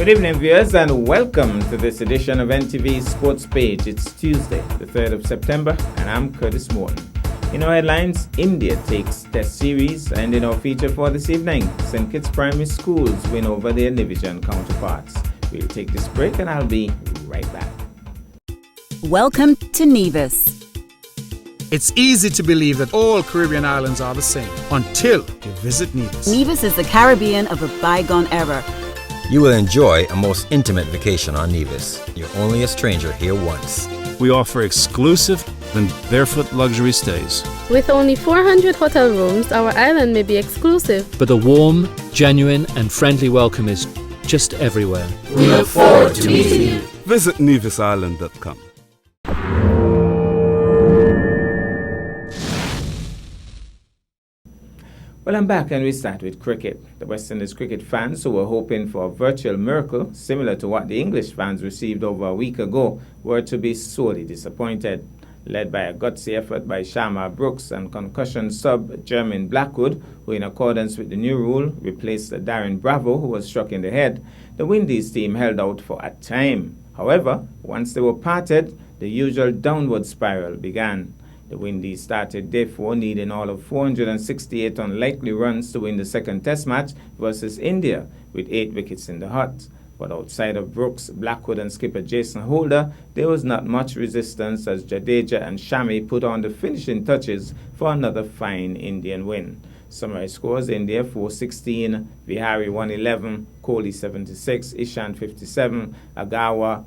Good evening, viewers, and welcome to this edition of NTV Sports Page. It's Tuesday, the 3rd of September, and I'm Curtis Morton. In our headlines, India takes Test Series, and in our feature for this evening, St. Kitts Primary Schools win over their Nivision counterparts. We'll take this break, and I'll be right back. Welcome to Nevis. It's easy to believe that all Caribbean islands are the same until you visit Nevis. Nevis is the Caribbean of a bygone era. You will enjoy a most intimate vacation on Nevis. You're only a stranger here once. We offer exclusive and barefoot luxury stays. With only 400 hotel rooms, our island may be exclusive, but the warm, genuine and friendly welcome is just everywhere. We look forward to meeting you. Visit nevisisland.com. Well, I'm back, and we start with cricket. The West Indies cricket fans who were hoping for a virtual miracle, similar to what the English fans received over a week ago, were to be sorely disappointed. Led by a gutsy effort by Sharma Brooks and concussion sub Jermaine Blackwood, who in accordance with the new rule replaced Darren Bravo, who was struck in the head, the Windies team held out for a time. However, once they were parted, the usual downward spiral began. The Windies started day 4 needing all of 468 unlikely runs to win the second Test match versus India, with 8 wickets in the hut. But outside of Brooks, Blackwood and skipper Jason Holder, there was not much resistance as Jadeja and Shami put on the finishing touches for another fine Indian win. Summary scores: India 416, Vihari 111, Kohli 76, Ishan 57, Agawa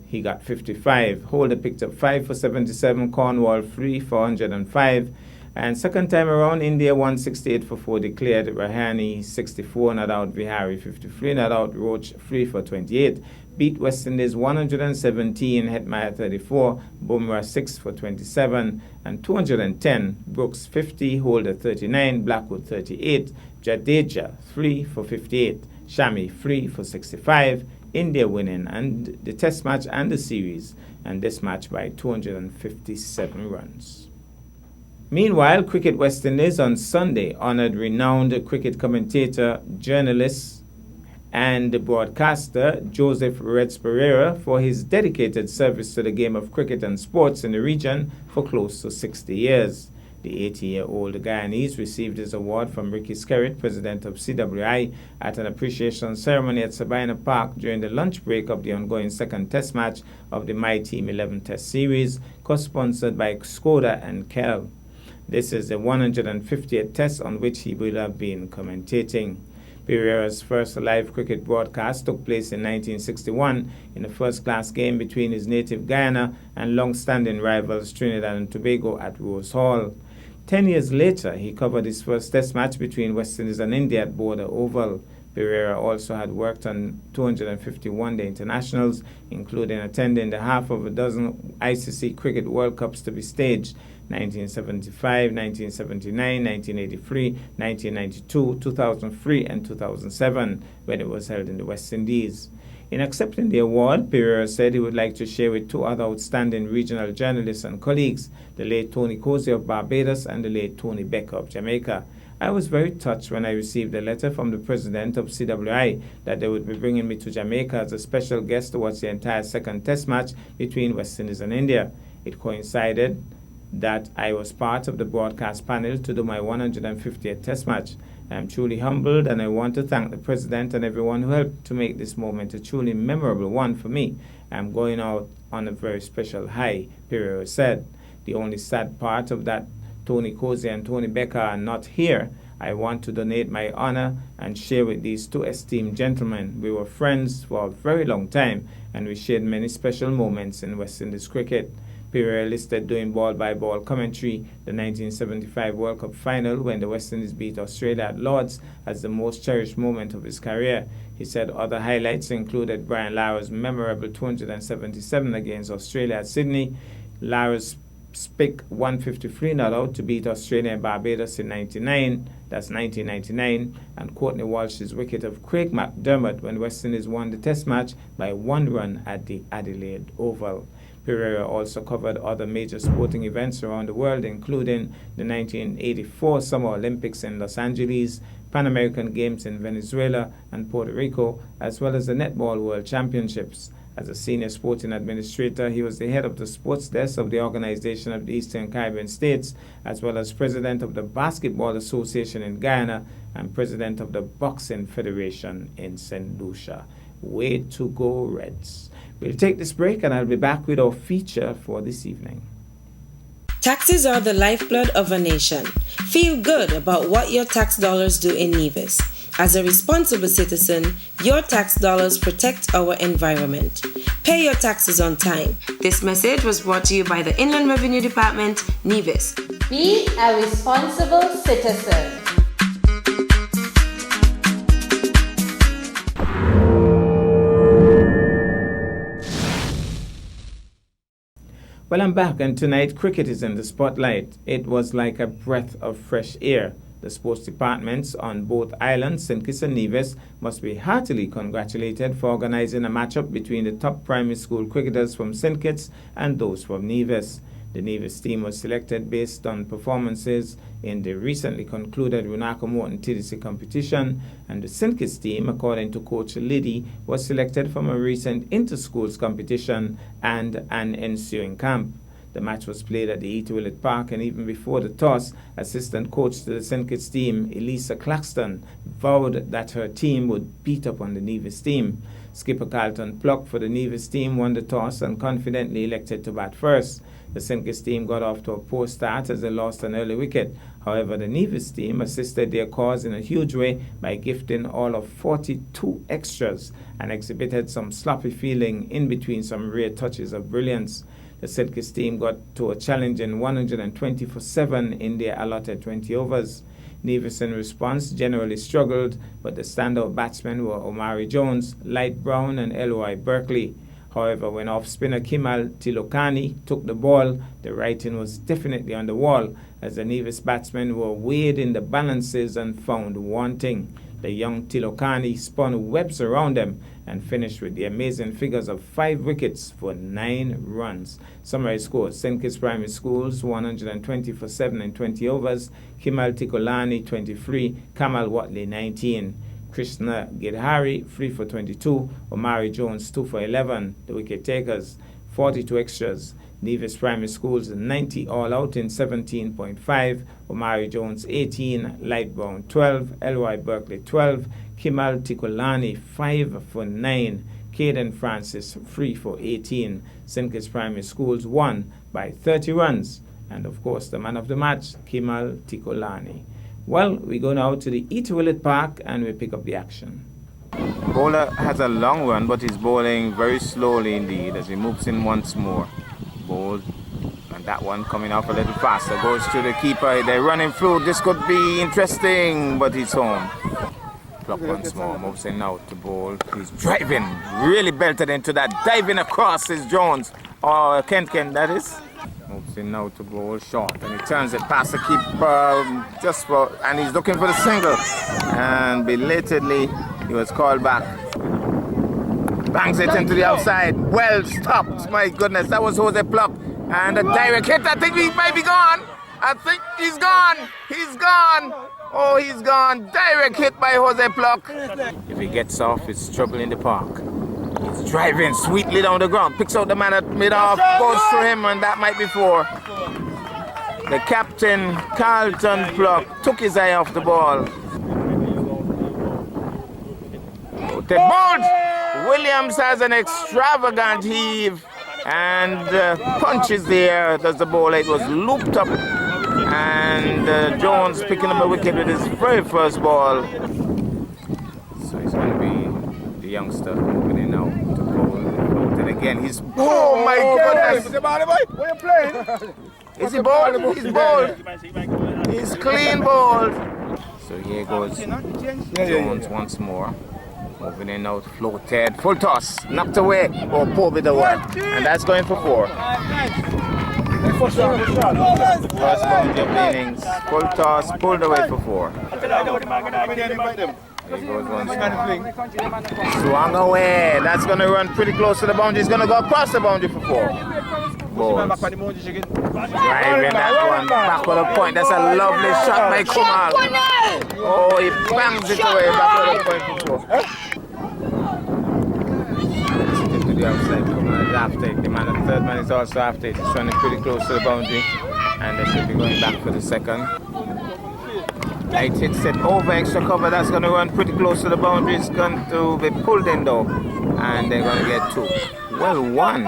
he got 55. Holder picked up 5 for 77, Cornwall 3 for 105. And second time around, India 168 for 4 declared. Rahane 64 not out, Vihari 53 not out, Roach 3 for 28. Beat West Indies 117, Hetmyer 34, Bumrah 6 for 27, and 210, Brooks 50, Holder 39, Blackwood 38, Jadeja 3 for 58, Shami 3 for 65, India winning and the Test match and the series, and this match by 257 runs. Meanwhile, Cricket West Indies on Sunday honored renowned cricket commentator, journalist, and broadcaster Joseph Reds Pereira for his dedicated service to the game of cricket and sports in the region for close to 60 years. The 80-year-old Guyanese received his award from Ricky Skerritt, president of CWI, at an appreciation ceremony at Sabina Park during the lunch break of the ongoing second Test match of the My Team 11 Test Series, co-sponsored by Skoda and Kell. This is the 150th Test on which he will have been commentating. Pereira's first live cricket broadcast took place in 1961 in a first-class game between his native Guyana and long-standing rivals Trinidad and Tobago at Rose Hall. 10 years later, he covered his first Test match between West Indies and India at Border Oval. Pereira also had worked on 250 one-day internationals, including attending the half of a dozen ICC Cricket World Cups to be staged: 1975, 1979, 1983, 1992, 2003, and 2007, when it was held in the West Indies. In accepting the award, Pereira said he would like to share with 2 other outstanding regional journalists and colleagues, the late Tony Cozy of Barbados and the late Tony Becker of Jamaica. I was very touched when I received a letter from the president of CWI that they would be bringing me to Jamaica as a special guest to watch the entire second Test match between West Indies and India. It coincided that I was part of the broadcast panel to do my 150th Test match. I am truly humbled, and I want to thank the President and everyone who helped to make this moment a truly memorable one for me. I am going out on a very special high, Pereira said. The only sad part of that Tony Cozy and Tony Becker are not here. I want to donate my honor and share with these 2 esteemed gentlemen. We were friends for a very long time, and we shared many special moments in West Indies cricket. Pereira listed doing ball-by-ball commentary, the 1975 World Cup final when the West Indies beat Australia at Lord's, as the most cherished moment of his career. He said other highlights included Brian Lara's memorable 277 against Australia at Sydney, Lara's spick 153 not out to beat Australia and Barbados in 1999, and Courtney Walsh's wicket of Craig McDermott when West Indies won the Test match by 1 run at the Adelaide Oval. Pereira also covered other major sporting events around the world, including the 1984 Summer Olympics in Los Angeles, Pan American Games in Venezuela and Puerto Rico, as well as the Netball World Championships. As a senior sporting administrator, he was the head of the sports desk of the Organization of the Eastern Caribbean States, as well as president of the Basketball Association in Guyana and president of the Boxing Federation in St. Lucia. Way to go, Reds. We'll take this break and I'll be back with our feature for this evening. Taxes are the lifeblood of a nation. Feel good about what your tax dollars do in Nevis. As a responsible citizen, your tax dollars protect our environment. Pay your taxes on time. This message was brought to you by the Inland Revenue Department, Nevis. Be a responsible citizen. Well, I'm back, and tonight cricket is in the spotlight. It was like a breath of fresh air. The sports departments on both islands, St. Kitts and Nevis, must be heartily congratulated for organizing a matchup between the top primary school cricketers from St. Kitts and those from Nevis. The Nevis team was selected based on performances in the recently concluded Runako Morton TDC competition, and the St. Kitts team, according to Coach Liddy, was selected from a recent inter-schools competition and an ensuing camp. The match was played at the Ita Willett Park, and even before the toss, assistant coach to the St. Kitts team, Elisa Claxton, vowed that her team would beat up on the Nevis team. Skipper Carlton Pluck for the Nevis team won the toss and confidently elected to bat first. The St. Kitts team got off to a poor start as they lost an early wicket. However, the Nevis team assisted their cause in a huge way by gifting all of 42 extras and exhibited some sloppy fielding in between some rare touches of brilliance. The St. Kitts team got to a challenging 120 for 7 in their allotted 20 overs. Nevis in response generally struggled, but the standout batsmen were Omari Jones, Light Brown and Eloy Berkeley. However, when off-spinner Kimal Tilokani took the ball, the writing was definitely on the wall, as the Nevis batsmen were weighed in the balances and found wanting. The young Tilokani spun webs around them and finished with the amazing figures of 5 wickets for 9 runs. Summary score: St. Kitts Primary Schools 120 for 7 in 20 overs, Kimal Tikolani 23, Kamal Watley 19. Krishna Gidhari 3 for 22, Omari Jones 2 for 11, the wicket takers. 42 extras. Nevis Primary Schools 90 all out in 17.5, Omari Jones 18, Light Brown 12, L.Y. Berkeley 12, Kimal Tikolani 5 for 9, Caden Francis 3 for 18. St. Kitts Primary Schools won by 30 runs, and of course the man of the match, Kimal Tikolani. Well, we go now to the Ita Willett Park and we pick up the action. Bowler has a long run, but he's bowling very slowly indeed as he moves in once more. Bowled, and that one coming off a little faster. Goes to the keeper. They're running through. This could be interesting, but he's home. Pluck once more. Moves in now to bowl. He's driving. Really belted into that. Diving across is Jones. Or Kent, that is. Moves in now to bowl short. And he turns it past the keeper and he's looking for the single. And belatedly, he was called back. Bangs it into the outside. Well stopped. My goodness, that was Jose Pluck. And a direct hit. I think he might be gone. I think he's gone. He's gone. Oh, he's gone. Direct hit by Jose Pluck. If he gets off, it's trouble in the park. He's driving sweetly down the ground. Picks out the man at mid-off. Goes through him, and that might be 4. The captain, Carlton Pluck, took his eye off the ball. They bowled. Williams has an extravagant heave and punches there. Does the ball? It was looped up, and Jones picking up a wicket with his very first ball. So he's going to be the youngster moving in now to bowl. And again, he's my goodness! Where you playing? Is he bowled? He's bowled. He's clean bowled. So here goes Jones once more. Moving in now, floated, full toss, knocked away, or pulled with the one. And that's going for 4. First boundary of the innings, full toss, pulled away for 4. There goes once more. Swung away, that's going to run pretty close to the boundary. He's going to go across the boundary for 4. Balls. Driving that one back with a point. That's a lovely shot by Kumal. Oh, he bangs it away back with a point before. To the outside, Kumal is after it. The man, the third man is also after it. He's running pretty close to the boundary, and they should be going back for the second. Light hits it over extra cover. That's going to run pretty close to the boundary. It's going to be pulled in though, and they're going to get two. Well, one.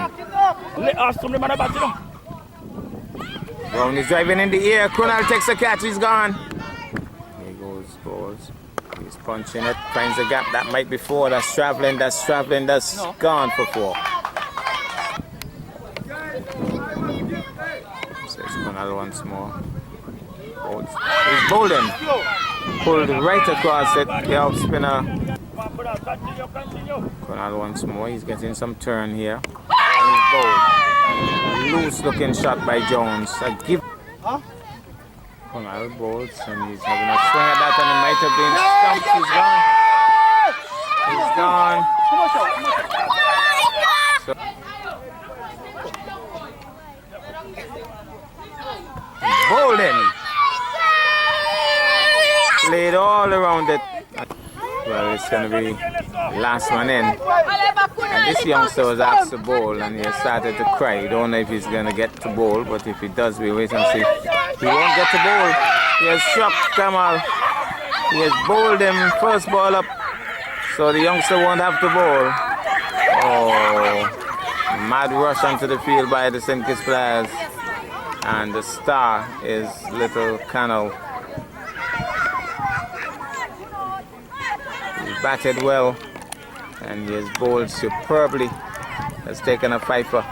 Brown is driving in the air. Kunal takes a catch. He's gone. Here goes Balls. He's punching it. Finds a gap. That might be four. That's traveling. That's traveling. That's gone for four. Says Kunal once more. He's bowling. Pulled right across it. The off spinner. Kunal once more. He's getting some turn here. And he's bowled. Loose looking shot by Jones. A give. Kunal bowls and he's having a swing at that, and it might have been stumped. He's gone. He's gone. Bowling. Played all around it. Well, it's going to be last one in. And this youngster was asked to bowl and he started to cry. Don't know if he's going to get to bowl, but if he does, we'll wait and see. He won't get to bowl. He has struck Kamal. He has bowled him first ball up, so the youngster won't have to bowl. Oh, mad rush onto the field by the St. Kitts players. And the star is Little Canal. He batted well and he has bowled superbly. Has taken a fifer.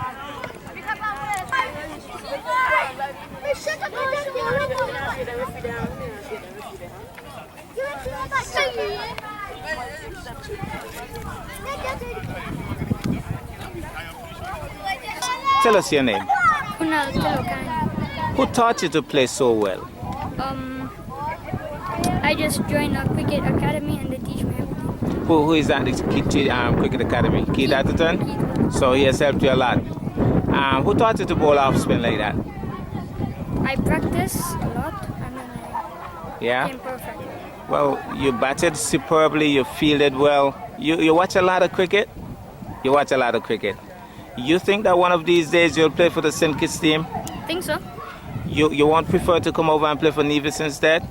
Tell us your name. Kunal Kalokani. Who taught you to play so well? I just joined a cricket academy and they teach me everything. Who is that? The cricket academy? Keith Atherton? So he has helped you a lot. Who taught you to bowl off spin like that? I practiced a lot and then I became perfect. Well, you batted superbly, you fielded well. You watch a lot of cricket? You watch a lot of cricket. You think that one of these days you'll play for the St. Kitts team? I think so. You won't prefer to come over and play for Nevis instead?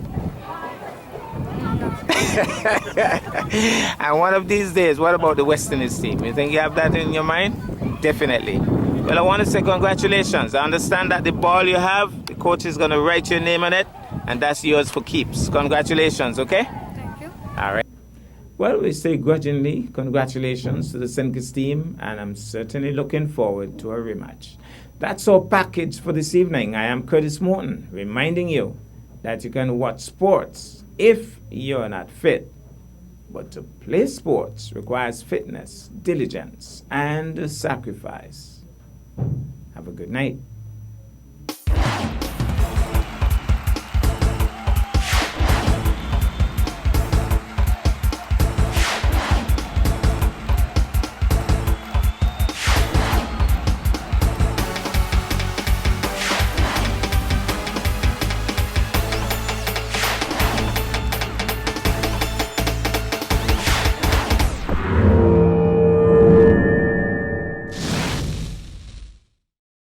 And one of these days, what about the West Indies team? You think you have that in your mind? Definitely. Well, I want to say congratulations. I understand that the ball you have, the coach is going to write your name on it, and that's yours for keeps. Congratulations, okay? Thank you. All right. Well, we say grudgingly congratulations to the St. Kitts team, and I'm certainly looking forward to a rematch. That's our package for this evening. I am Curtis Morton, reminding you that you can watch sports if you're not fit. But to play sports requires fitness, diligence, and sacrifice. Have a good night.